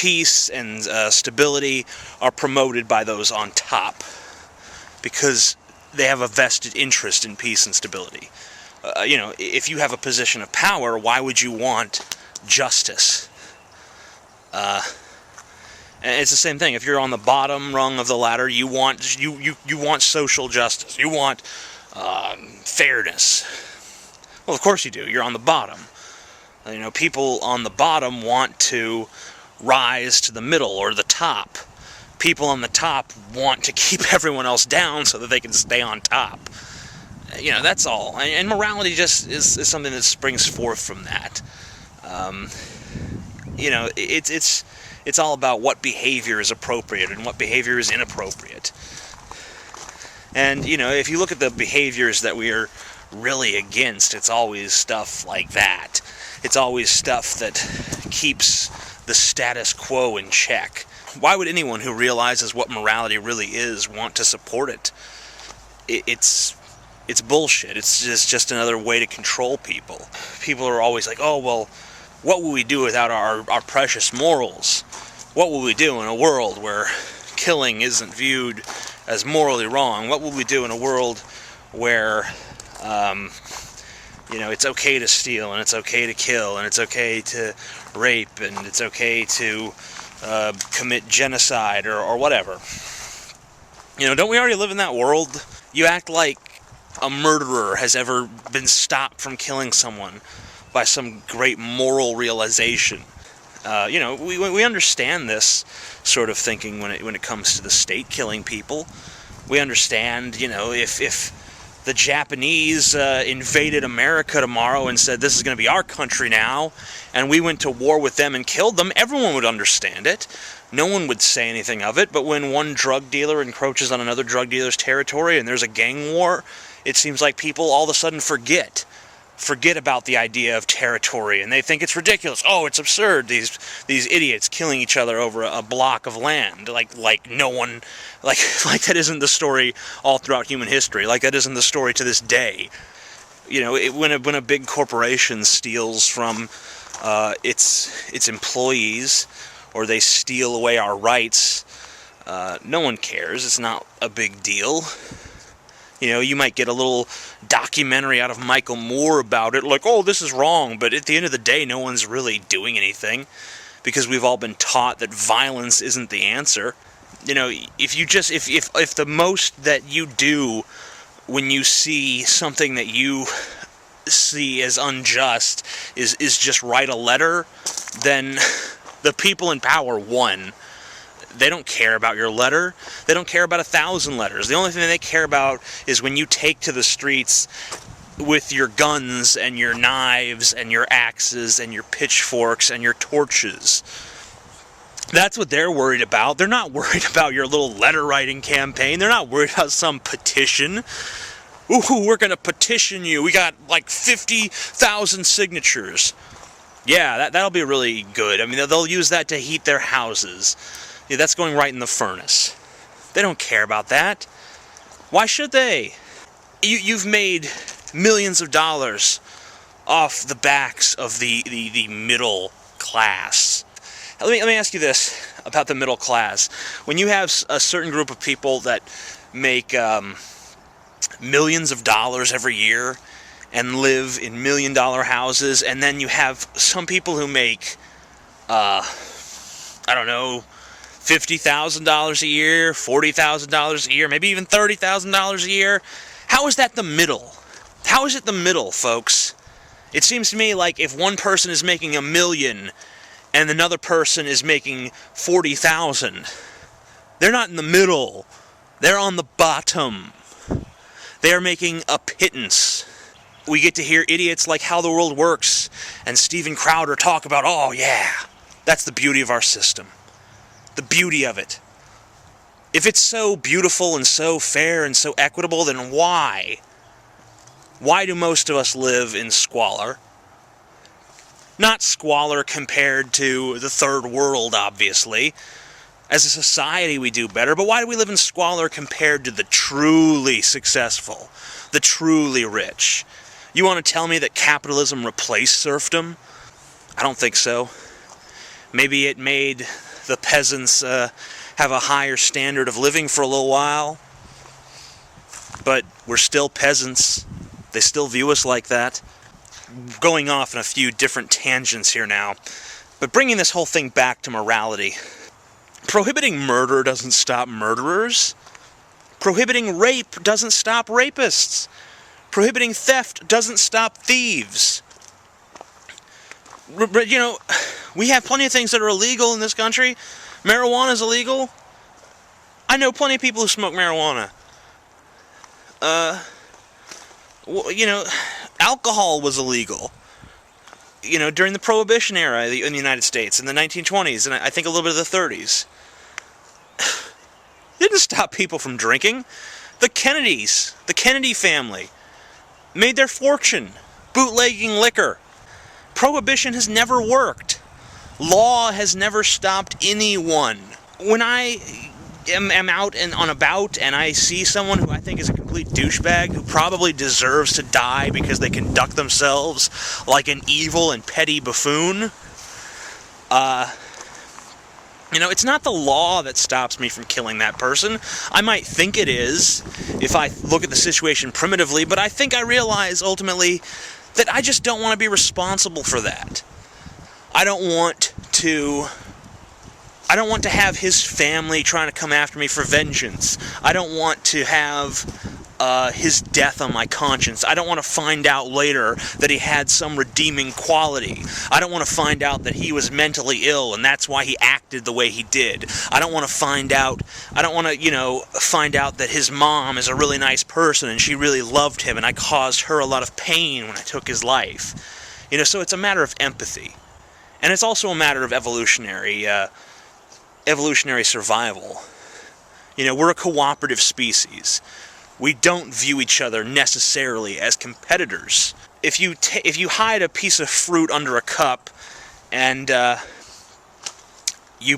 peace and stability are promoted by those on top, because they have a vested interest in peace and stability. If you have a position of power, why would you want justice? And it's the same thing. If you're on the bottom rung of the ladder, you want social justice. You want fairness. Well, of course you do. You're on the bottom. People on the bottom want to rise to the middle or the top. People on the top want to keep everyone else down so that they can stay on top. That's all. And morality just is something that springs forth from that. It's all about what behavior is appropriate and what behavior is inappropriate. And, if you look at the behaviors that we are really against, it's always stuff like that. It's always stuff that keeps the status quo in check. Why would anyone who realizes what morality really is want to support it? It's bullshit. It's just another way to control people. People are always like, oh, well, what will we do without our precious morals? What will we do in a world where killing isn't viewed as morally wrong? What will we do in a world where, it's okay to steal, and it's okay to kill, and it's okay to rape, and it's okay to commit genocide, or whatever? Don't we already live in that world? You act like a murderer has ever been stopped from killing someone by some great moral realization. We understand this sort of thinking when it comes to the state killing people. We understand, if the Japanese invaded America tomorrow and said, this is going to be our country now, and we went to war with them and killed them, everyone would understand it. No one would say anything of it. But when one drug dealer encroaches on another drug dealer's territory and there's a gang war, it seems like people all of a sudden forget about the idea of territory, and they think it's ridiculous. Oh, it's absurd, these idiots killing each other over a block of land. Like no one, like that isn't the story all throughout human history. Like that isn't the story to this day. When a big corporation steals from its employees, or they steal away our rights, no one cares. It's not a big deal. You might get a little documentary out of Michael Moore about it, like, oh, this is wrong, but at the end of the day, no one's really doing anything, because we've all been taught that violence isn't the answer. If the most that you do when you see something that you see as unjust is just write a letter, then the people in power won. They don't care about your letter. They don't care about 1,000 letters. The only thing they care about is when you take to the streets with your guns and your knives and your axes and your pitchforks and your torches. That's what they're worried about. They're not worried about your little letter-writing campaign. They're not worried about some petition. Ooh, we're going to petition you. We got like 50,000 signatures. Yeah, that'll be really good. I mean, they'll use that to heat their houses. Yeah, that's going right in the furnace. They don't care about that. Why should they? You've made millions of dollars off the backs of the middle class. Let me ask you this about the middle class. When you have a certain group of people that make millions of dollars every year and live in million-dollar houses, and then you have some people who make, $50,000 a year, $40,000 a year, maybe even $30,000 a year. How is that the middle? How is it the middle, folks? It seems to me like if one person is making $1 million and another person is making 40,000, they're not in the middle. They're on the bottom. They are making a pittance. We get to hear idiots like How the World Works and Steven Crowder talk about, oh yeah, that's the beauty of our system. The beauty of it. If it's so beautiful and so fair and so equitable, then why? Why do most of us live in squalor? Not squalor compared to the third world, obviously. As a society, we do better, but why do we live in squalor compared to the truly successful, the truly rich? You want to tell me that capitalism replaced serfdom? I don't think so. Maybe it made the peasants have a higher standard of living for a little while, but we're still peasants. They still view us like that. Going off on a few different tangents here now, but bringing this whole thing back to morality. Prohibiting murder doesn't stop murderers. Prohibiting rape doesn't stop rapists. Prohibiting theft doesn't stop thieves. You know, we have plenty of things that are illegal in this country. Marijuana is illegal. I know plenty of people who smoke marijuana. You know, alcohol was illegal. You know, during the Prohibition era in the United States in the 1920s and I think a little bit of the 30s. It didn't stop people from drinking. The Kennedys, the Kennedy family, made their fortune bootlegging liquor. Prohibition has never worked. Law has never stopped anyone. When I am out and on about and I see someone who I think is a complete douchebag, who probably deserves to die because they conduct themselves like an evil and petty buffoon, you know, it's not the law that stops me from killing that person. I might think it is, if I look at the situation primitively, but I think I realize, ultimately, that I just don't want to be responsible for that. I don't want to have his family trying to come after me for vengeance. I don't want to have his death on my conscience. I don't want to find out later that he had some redeeming quality. I don't want to find out that he was mentally ill and that's why he acted the way he did. I don't want to find out that his mom is a really nice person and she really loved him and I caused her a lot of pain when I took his life. You know, so it's a matter of empathy. And it's also a matter of evolutionary survival. You know, we're a cooperative species. We don't view each other necessarily as competitors. If you hide a piece of fruit under a cup and you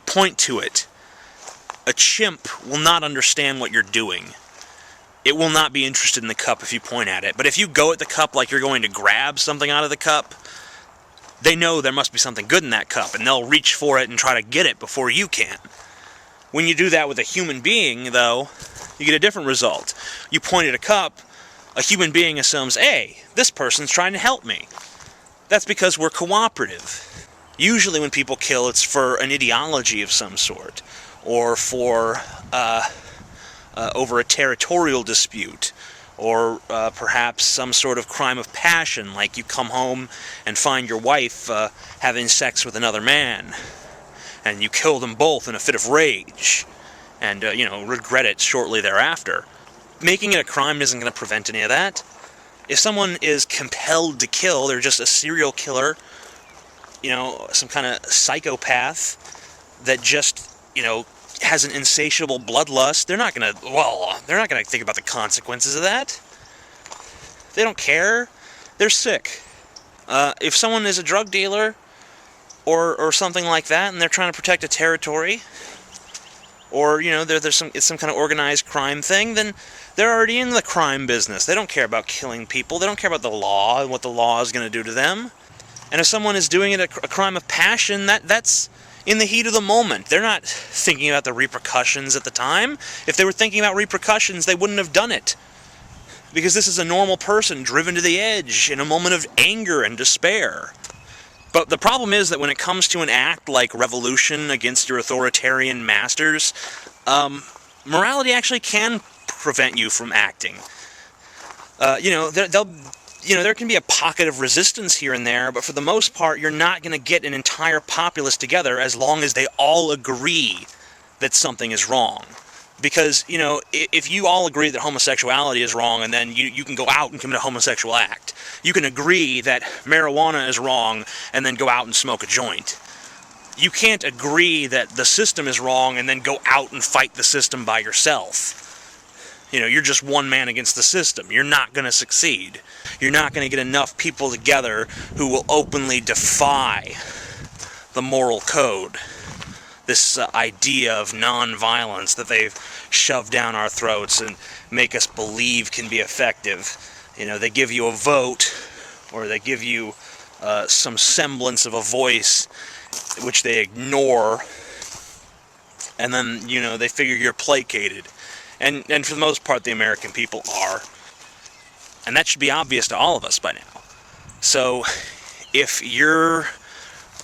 point to it, a chimp will not understand what you're doing. It will not be interested in the cup if you point at it. But if you go at the cup like you're going to grab something out of the cup, they know there must be something good in that cup, and they'll reach for it and try to get it before you can. When you do that with a human being, though, you get a different result. You point at a cup, a human being assumes, hey, this person's trying to help me. That's because we're cooperative. Usually when people kill, it's for an ideology of some sort, or for over a territorial dispute, or perhaps some sort of crime of passion, like you come home and find your wife having sex with another man, and you kill them both in a fit of rage, and, regret it shortly thereafter. Making it a crime isn't going to prevent any of that. If someone is compelled to kill, they're just a serial killer, some kind of psychopath that just, has an insatiable bloodlust, they're not going to think about the consequences of that. They don't care. They're sick. If someone is a drug dealer or something like that, and they're trying to protect a territory, or, it's some kind of organized crime thing, then they're already in the crime business. They don't care about killing people. They don't care about the law and what the law is going to do to them. And if someone is doing it a crime of passion, that's in the heat of the moment. They're not thinking about the repercussions at the time. If they were thinking about repercussions, they wouldn't have done it. Because this is a normal person driven to the edge in a moment of anger and despair. But the problem is that when it comes to an act like revolution against your authoritarian masters, morality actually can prevent you from acting. There can be a pocket of resistance here and there, but for the most part, you're not going to get an entire populace together as long as they all agree that something is wrong. Because, if you all agree that homosexuality is wrong, and then you can go out and commit a homosexual act. You can agree that marijuana is wrong, and then go out and smoke a joint. You can't agree that the system is wrong, and then go out and fight the system by yourself. You're just one man against the system. You're not going to succeed. You're not going to get enough people together who will openly defy the moral code. This idea of non-violence that they've shoved down our throats and make us believe can be effective. They give you a vote, or they give you some semblance of a voice, which they ignore And then, they figure you're placated. And for the most part, the American people are. And that should be obvious to all of us by now. So, if your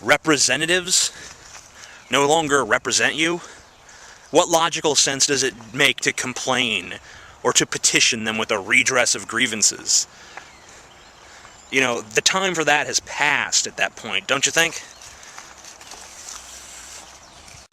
representatives no longer represent you, what logical sense does it make to complain or to petition them with a redress of grievances? The time for that has passed at that point, don't you think?